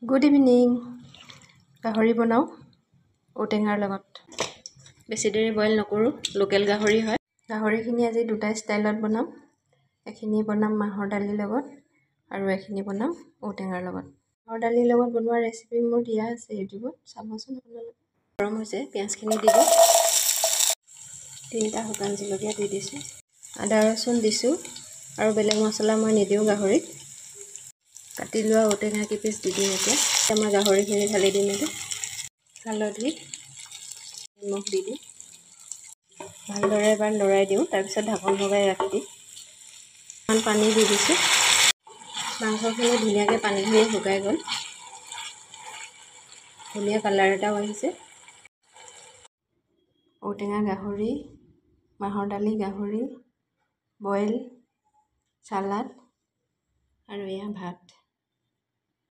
Good evening. গাহৰি বনাওঁ ঔটেঙাৰ লগত। বেছি দেৰি বইল নকৰোঁ, লোকেল গাহৰি হয়। গাহৰিখিনি আজি দুটা ষ্টাইলত বনাম। এখিনি বনাম মাহৰ দালিৰ লগত আৰু এখিনি বনাম ঔটেঙাৰ লগত। মাহৰ দালিৰ লগত বনোৱা ৰেচিপি মোৰ দিয়া আছে ইউটিউবত, চাবচোন আপোনালোকে। গৰম হৈছে, পিঁয়াজখিনি দি দিওঁ। 3টা শুকান জলকীয়া দি দিছোঁ, আদা ৰচুন দিছোঁ আৰু বেলেগ মছলা মই নিদিওঁ গাহৰিত। কাটি লোৱা ঔটেঙা কেইপিচ দি দিম। এতিয়া মই গাহৰিখিনি ঢালি দিম। এইটো হালধি নিমখ দি দিম, ভালদৰে এবাৰ লৰাই দিওঁ, তাৰপিছত ঢাকন লগাই ৰাখি দিম। অকণমান পানী দি দিছোঁ। মাংসখিনি ধুনীয়াকৈ পানীখিনি শুকাই গ'ল, ধুনীয়া কালাৰ এটাও আহিছে। ঔটেঙা গাহৰি, মাহৰ দালি গাহৰি, বইল, চালাড আৰু এয়া ভাত।